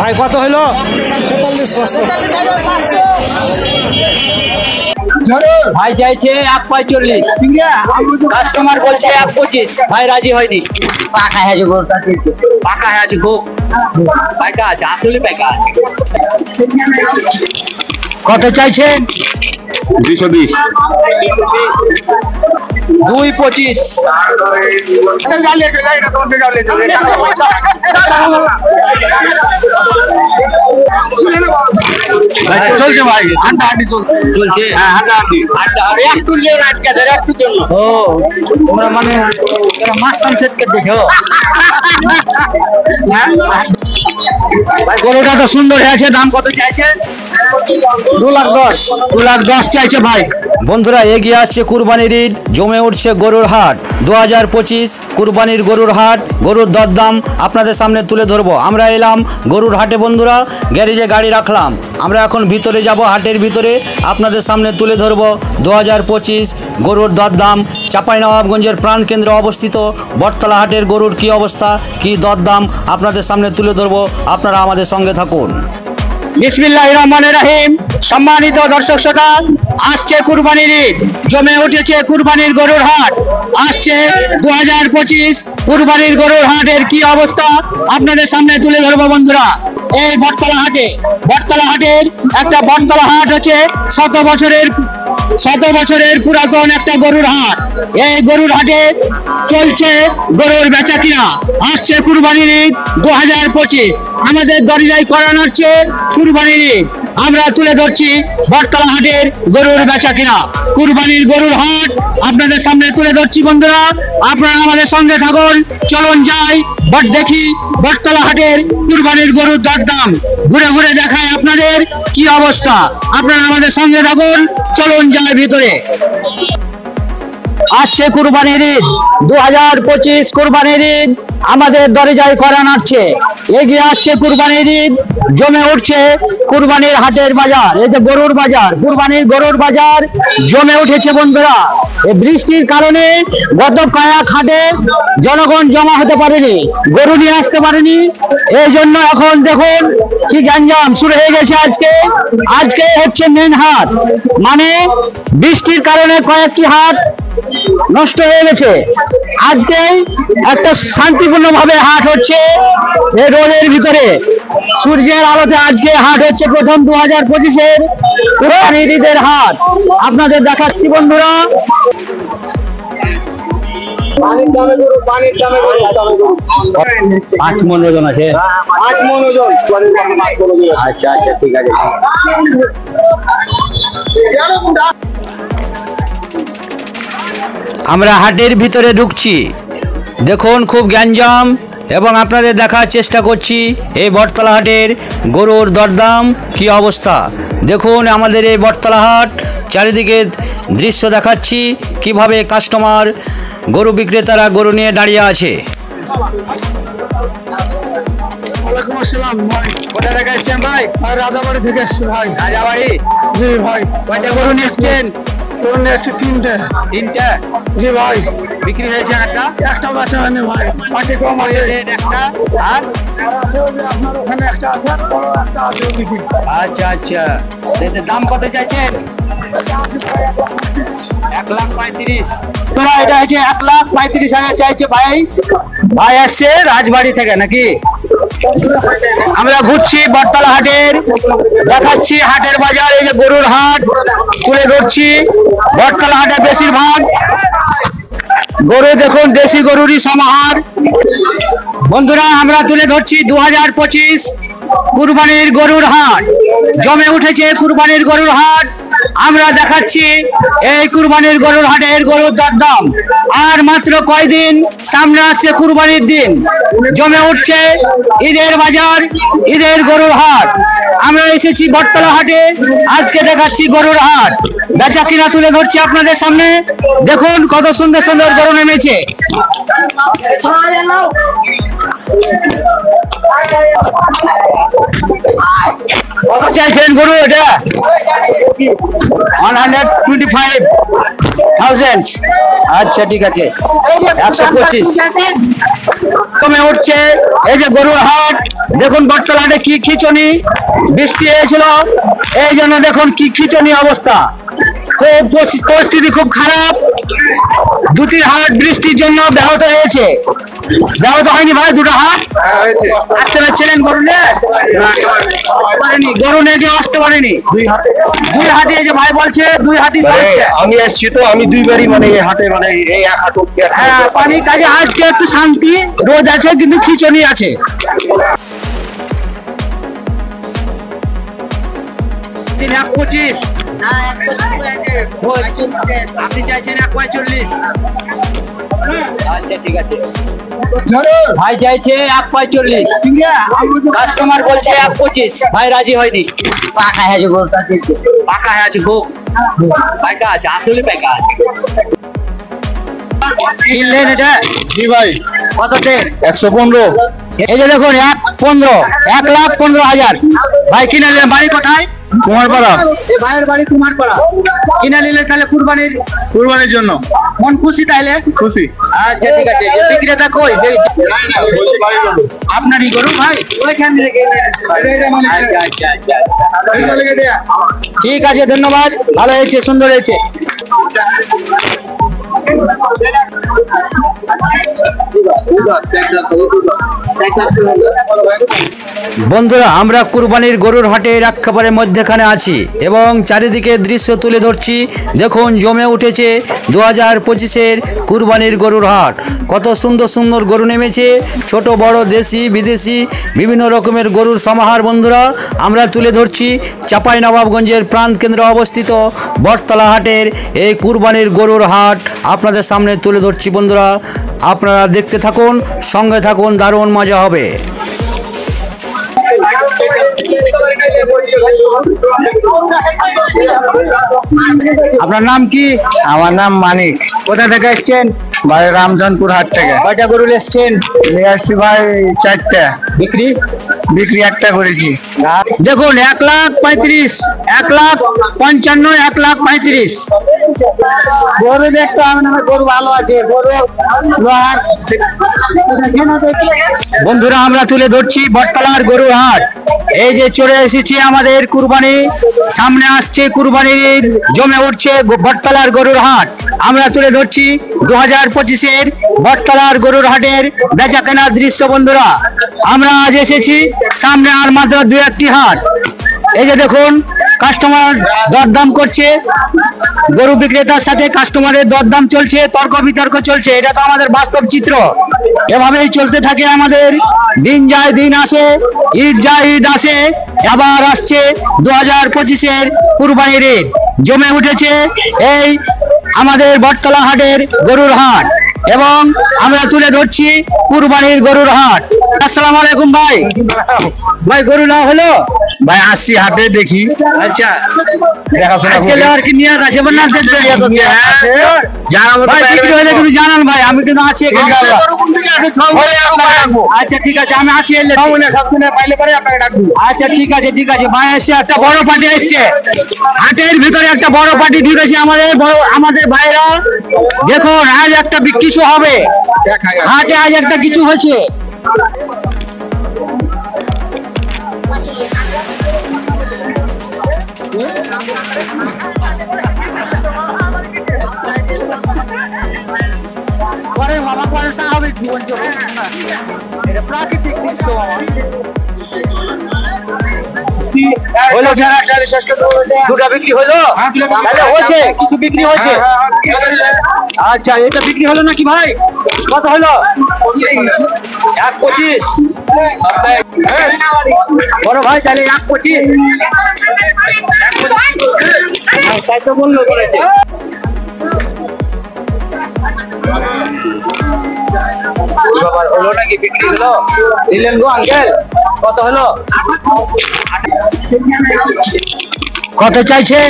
ভাই কত হইলো? ভাই চাইছে 1.45, কাস্টমার বলছে 1.25, ভাই রাজি হয়নি। পাকা আছে গো, পাকা আছে গো, পাকা আছে, আসলে পাকা আছে। কত চাইছেন? 220, 2.25। চলছে ভাই, হাঁটাহাঁটি চলছে। হ্যাঁ, হাঁটাহাঁটি একটু একটুর জন্য। ও তোমরা মানে মাস্টার সেট করে দিছো। ভাই গরুটা তো সুন্দর হয়েছে, দাম কত চাইছেন? 2,10,000। 2,10,000 চাইছে ভাই। বন্ধুরা এগিয়ে আসছে কুরবানির ঈদ, জমে উঠছে গরুর হাট 2025 কুরবানির গরুর হাট। গরুর দরদাম আপনাদের সামনে তুলে ধরবো। আমরা এলাম গরুর হাটে বন্ধুরা, গ্যারেজে গাড়ি রাখলাম। আমরা এখন ভিতরে যাব, হাটের ভিতরে আপনাদের সামনে তুলে ধরবো 2025 গরুর দরদাম। চাঁপাইনবাবগঞ্জের প্রাণকেন্দ্রে অবস্থিত বটতলা হাটের গরুর কি অবস্থা, কি দরদাম আপনাদের সামনে তুলে ধরবো। আপনারা আমাদের সঙ্গে থাকুন। বিসমিল্লাহির রহমানির রহিম। সম্মানিত দর্শক শ্রোতা, আসছে কুরবানির ঈদ, জমে উঠেছে কুরবানির গরুর হাট। আসছে 2025 কুরবানির গরুর হাটের কি অবস্থা আপনাদের সামনে তুলে ধরবো বন্ধুরা। এই বটতলা হাটের একটা বটতলা হাট হচ্ছে শত বছরের পুরাতন একটা গরুর হাট। এই গরুর হাটে চলছে গরুর বেচা কিনা। আসছে কুরবানির ঈদ 2025, আমাদের দরজায় করানো হচ্ছে কুরবানির ঈদ। আমরা তুলে ধরছি বটতলা হাটের গরুর বেচা কিনা। কুরবানির গরুর হাট আপনাদের সামনে তুলে ধরছি বন্ধুরা, আপনারা আমাদের সঙ্গে থাকুন। চলুন যাই দেখি বটতলা হাটের কুরবানির গরুর দরদাম, ঘুরে ঘুরে দেখায় আপনাদের কি অবস্থা। আপনারা আমাদের সঙ্গে থাকুন, চলুন যাই ভিতরে। আসছে কুরবানির ঈদ 2025 কুরবানির ঈদ আমাদের দরজায় করা নাড়ছে। এগিয়ে আসছে কুরবানির ঈদ, জমে উঠছে কুরবানির হাটের বাজার। এই যে গরুর বাজার, কুরবানির গরুর বাজার জমে উঠেছে বন্ধুরা। এই বৃষ্টির কারণে গত কয়েক হাটে জনগণ জমা হতে পারেনি, গরু নিয়ে আসতে পারেনি। এই জন্য এখন দেখুন কি গ্যাঞ্জাম শুরু হয়ে গেছে। আজকে হচ্ছে মেন হাট, মানে বৃষ্টির কারণে কয়েকটি হাট নষ্ট হয়ে গেছে। আজকে একটা শান্তিপূর্ণ ভাবে হাট হচ্ছে এই রোদের ভিতরে, সূর্যের আলোতে। আজকে হাট হচ্ছে প্রথম 2025 কুরবানির ঈদের হাট আপনাদের দেখাচ্ছি বন্ধুরা। পাঁচ মন ওজন আছে, 5 মন ওজন। আচ্ছা আচ্ছা, ঠিক আছে। আমরা হাটের ভিতরে ঢুকছি, দেখুন খুব গ্যাঞ্জাম, এবং আপনাদের দেখার চেষ্টা করছি এই বটতলা হাটের গরুর দরদাম কি অবস্থা। দেখুন আমাদের এই বটতলা হাট, চারিদিকে দৃশ্য দেখাচ্ছি কিভাবে কাস্টমার, গরু বিক্রেতারা গরু নিয়ে দাঁড়িয়ে আছে। কোথা থেকে এসছেন ভাই? রাজাবাড়ি থেকে এসছি ভাই। রাজাবাড়ি? জি ভাই। কয়টা গরু নিয়ে এসছেন? গরু নিয়ে এসছি 3টে। 3টা? জি ভাই। বিক্রি হয়েছে একটা বেচা হয়নি ভাই, পাটি কম আছে একটা। আর আপনার ওখানে একটা আছে, বড় একটা আছে ওদিকে। আচ্ছা আচ্ছা, দাম কত চাইছেন? 1,35,000। তোরা এটা হচ্ছে 1,35,000 চাইছে ভাই। ভাই আসছে রাজবাড়ি থেকে নাকি? আমরা ঘুরছি বটতলা হাটের, দেখাচ্ছি হাটের বাজার। এই যে গরুর হাট তুলে ধরছি বটতলা হাটে। বেশিরভাগ গরু দেখুন দেশি গরুরই সমাহার বন্ধুরা। আমরা তুলে ধরছি 2025 কুরবানির গরুর হাট, জমে উঠেছে কুরবানির গরুর হাট। আমরা দেখাচ্ছি এই কুরবানির গরুর হাটের গরুর দরদাম। আর মাত্র কয়দিন সামনে আসছে কুরবানির দিন, জমে উঠছে ঈদের বাজার, ঈদের গরুর হাট। আমরা এসেছি বটতলা হাটে, আজকে দেখাচ্ছি গরুর হাট, বেচা কিনা তুলে ধরছি আপনাদের সামনে। দেখুন কত সুন্দর সুন্দর গরু নেমেছে। কত চাইছেন গরু এটা? 125,000। আচ্ছা ঠিক আছে, 125। কমে উঠছে এই যে গরুর হাট। দেখুন বটতলা হাটে কি খিচুনি, বৃষ্টি হয়েছিল এই জন্য দেখুন কি খিচুনি অবস্থা। খুব পরিস্থিতি খুব খারাপ। দুটি হাট বৃষ্টির জন্য ব্যাহত হয়েছে। ব্যাহত হয়নি ভাই দুটো হাট? আসতে পারছিলেন গরু নিয়ে? পারেনি, গরু নিয়ে আসতে পারেনি। দুই হাটে এই যে ভাই বলছে দুই হাটই সমস্যা। আমি আসছি তো, আমি দুইবারই মানে এই হাটে মানে এই এক হাট অব্দি আর হ্যাঁ, পানি কাজে আজকে একটু শান্তি, রোদ আছে কিন্তু খিচুনি আছে। এক 25, আপনি চাইছেন 1.45। আচ্ছা ঠিক আছে, ভাই চাইছে 1.45, কাস্টমার বলছে 1.25, ভাই রাজি হয়নি। পাকা আছে গরুটা, পাকা আছে গো, পাকা আছে, আসলে পাকা আছে। কিনলেন এটা? জি ভাই, কততে? 115। এই যে দেখুন 1,15,000 ভাই কিনে নিলেন। বাড়ি কোথায়? কুমারপাড়া। এই ভাইয়ের বাড়ি কুমারপাড়া। কিনে নিলে তাহলে কুরবানির জন্য মন খুশি তাইলে? খুশি। আচ্ছা ঠিক আছে, এই বিক্রেতা কই? আপনারই গরু ভাই? ওইখান থেকে আচ্ছা আচ্ছা আচ্ছা আচ্ছা, ঠিক আছে, ধন্যবাদ। ভালো হয়েছে, সুন্দর হয়েছে। বন্ধুরা, আমরা কুরবানির গরুর হাটের একেবারে মধ্যখানে আছি এবং চারিদিকে দৃশ্য তুলে ধরছি। দেখুন জমে উঠেছে 2025-এর কুরবানির গরুর হাট। কত সুন্দর সুন্দর গরু নেমেছে, ছোট বড়, দেশি বিদেশি বিভিন্ন রকমের গরুর সমাহার। বন্ধুরা, আমরা তুলে ধরছি চাঁপাইনবাবগঞ্জের প্রাণ কেন্দ্রে অবস্থিত বটতলা হাটের এই কুরবানির গরুর হাট আপনাদের সামনে তুলে ধরছি। বন্ধুরা, আপনারা দেখতে থাকুন, সঙ্গে থাকুন, দারুণ মজা হবে। আপনার নাম কি? আমার নাম মানিক। কোথা থেকে এসছেন? ভাই রামধনপুর হাট থেকে। কয়টা গরু এসছেন? নিয়ে আসছি ভাই 4টা। বিক্রি একটা করেছি। দেখুন 1,35,000, 1,55,000, 1,35,000। গরু দেখতে হবে না, গরু ভালো আছে, গরু লোহার। বন্ধুরা, আমরা তুলে ধরছি বটতলার গরুর হাট। এই যে চলে এসেছি আমাদের কুরবানি, সামনে আসছে কুরবানির ঈদ, জমে উঠছে বটতলার গরুর হাট। আমরা তুলে ধরছি 2025-এর বটতলার গরুর হাটের বেচা কেনার দৃশ্য। বন্ধুরা, আমরা আজ এসেছি, সামনে আর মাত্র 2-1টি হাট। এই যে দেখুন কাস্টমার দরদাম করছে, গরু বিক্রেতার সাথে কাস্টমারের দরদাম চলছে, তর্ক বিতর্ক চলছে। এটা তো আমাদের বাস্তব চিত্র, এভাবেই চলতে থাকে আমাদের। দিন যায় দিন আসে, ঈদ যায় ঈদ আসে, আবার আসছে 2025-এর কুরবানির ঈদ। জমে উঠেছে এই আমাদের বটতলা হাটের গরুর হাট এবং আমরা তুলে ধরছি কুরবানির গরুর হাট। আসসালামু আলাইকুম ভাই। ভাই গরু না হলো? ভাই আসছি হাটে দেখি। আচ্ছা, দেখাশোনা আজকে করি। আর কি নিয়ে আসে না? জানার মতো ভাই বিক্রি হলে তুমি জানান ভাই, আমি কিন্তু আছি এখানে। ডাকবো। আচ্ছা ঠিক আছে, আমি আছি এলে। পাইলে পরে আপনাকে ডাকবো। আচ্ছা ঠিক আছে ঠিক আছে। ভাই এসছে, একটা বড় পার্টি এসছে হাটের ভিতরে, একটা বড় পার্টি ঢুকেছে আমাদের ভাইরা। দেখুন আজ একটা কিছু হবে হাটে, আজ একটা কিছু হয়েছে। পরে বাবা পরে স্বাভাবিক জীবন চলে, এটা প্রাকৃতিক দৃশ্য। হলো দুটা বিক্রি হলো, তাহলে হয়েছে কিছু বিক্রি হয়েছে। আচ্ছা, এটা বিক্রি হলো নাকি ভাই? কত হলো? 1.25। বড় ভাই তাহলে 1.25, তাই তো বললো, বলেছে। হলো নাকি, বিক্রি হলো? দিলেন গো আঙ্কেল, কত হলো? কত চাইছেন?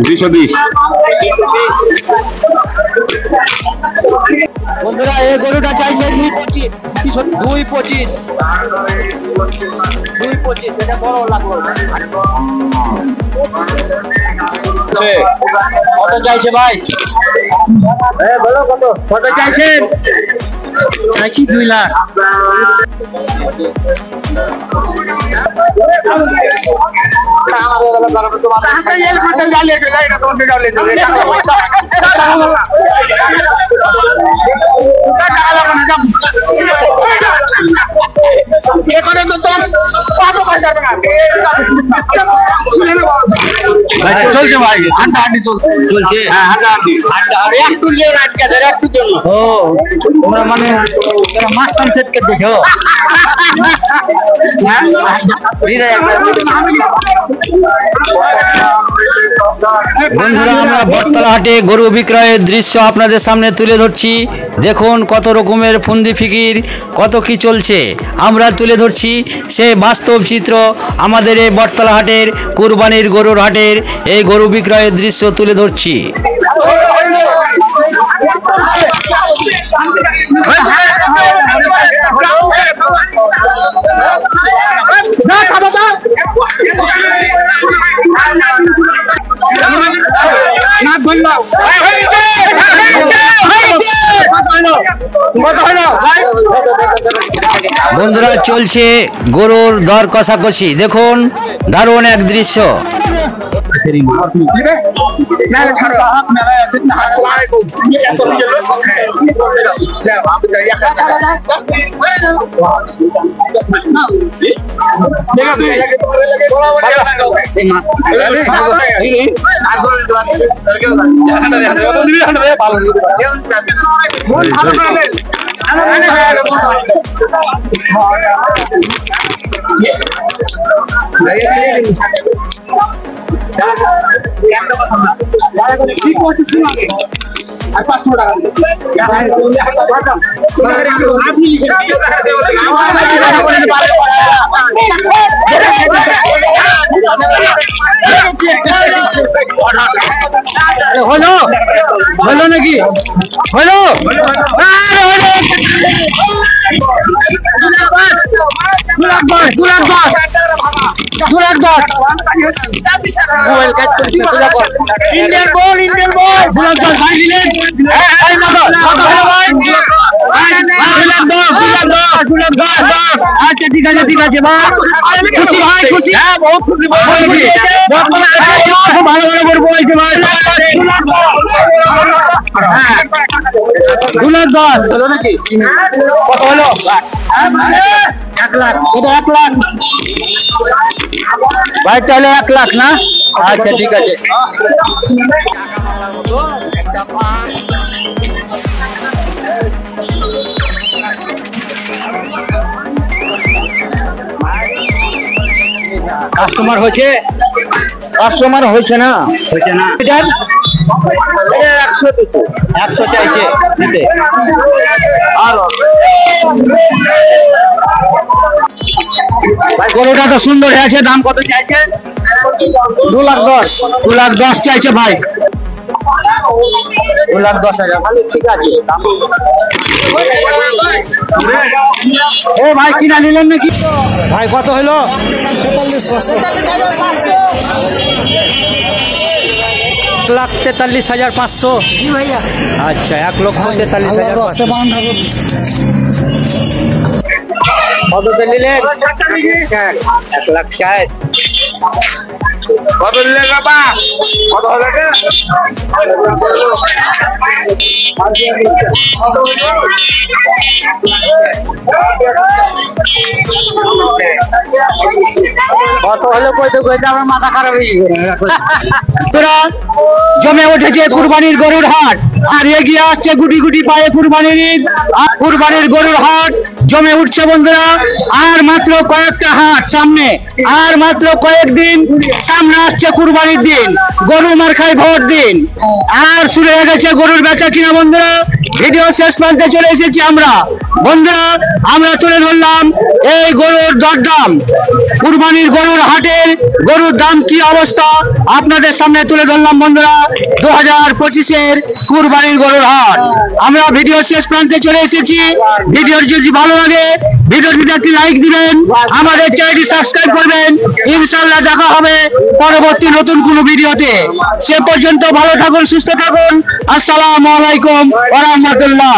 220। বন্ধুরা, এই গরুটা চাইছে 2.25। 2.25, এটা বড় লাগলো। কত চাইছে ভাই? বলো কত চাইছেন? চাইছি 2 লাখ। চলছে ভাই, হাড্ডা হাড্ডি চলছে। হ্যাঁ, হাড্ডা হাড্ডি। একটু নিয়ে রাখতে আছে, একটু জন্য। ও তোমরা মানে মাস্টার সেট কে দিছো? বন্ধুরা আমরা বটতলা হাটে গরু বিক্রয়ের দৃশ্য আপনাদের সামনে তুলে ধরছি। দেখুন কত রকমের ফন্দি ফিকির, কত কি চলছে আমরা তুলে ধরছি সেই বাস্তব চিত্র। আমাদের এই বটতলা হাটের কুরবানির গরুর হাটের এই গরু বিক্রয়ের দৃশ্য তুলে ধরছি। বন্ধুরা চলছে গরুর দর কষাকষি, দেখুন দারুণ এক দৃশ্য। হলো হলো নাকি হলো ইন্ডিয়ান বল আচ্ছা ঠিক আছে ভাই, খুশি ভাই, খুশি, হ্যাঁ বহুত খুশি, ভালো ভালো করবো ভাই। 2 লাখ 10 হলো নাকি? কত হলো? 1 লাখ। এটা 1 লাখ ভাই, তাহলে 1 লাখ না? আচ্ছা ঠিক আছে। কাস্টমার হয়েছে? কাস্টমার হয়েছে না? হয়েছে না। এটার 100 চাইছে দিতে। আর ভাই গরুটা তো সুন্দর হয়েছে, দাম কত চাইছে? 2 লাখ 10। 2 লাখ 10 চাইছে ভাই। 2 লাখ 10,000। ভালো, ঠিক আছে। ও ভাই কিনা নিলেন নাকি ভাই? কত হলো? 1,43,500। আচ্ছা 1,43,500। কত নিলেন? 1,60,000। কত দিলে বাবা? কত হবে? কত হলো কইতে কইতে আমার মাথা খারাপ হয়ে গেছে। জমে উঠেছে কুরবানির গরুর হাট, আর এগিয়ে আসছে গুটি গুটি পায়ে কুরবানির ঈদ। কুরবানির গরুর হাট জমে উঠছে বন্ধুরা। আর মাত্র কয়েকটা হাট সামনে, আর মাত্র কয়েকদিন সামনে আসছে কুরবানির দিন, গরু মার্কায় ভোট দিন। আর শুরু হয়ে গেছে গরুর বেচা কিনা বন্ধুরা। ভিডিও শেষ প্রান্তে চলে এসেছি আমরা বন্ধুরা। আমরা তুলে ধরলাম এই গরুর দরদাম, কুরবানির গরুর হাটের গরুর দাম কি অবস্থা আপনাদের সামনে তুলে ধরলাম বন্ধুরা। 2025-এর কুরবানির গরুর হাট। আমরা ভিডিও শেষ প্রান্তে চলে এসেছি। ভিডিও যদি ভালো লাগে ভিডিওটিতে একটি লাইক দিবেন, আমাদের চ্যানেলটি সাবস্ক্রাইব করবেন। ইনশাআল্লাহ দেখা হবে পরবর্তী নতুন কোনো ভিডিওতে। সে পর্যন্ত ভালো থাকুন, সুস্থ থাকুন। আসসালামু আলাইকুম ওয়া রাহমাতুল্লাহ।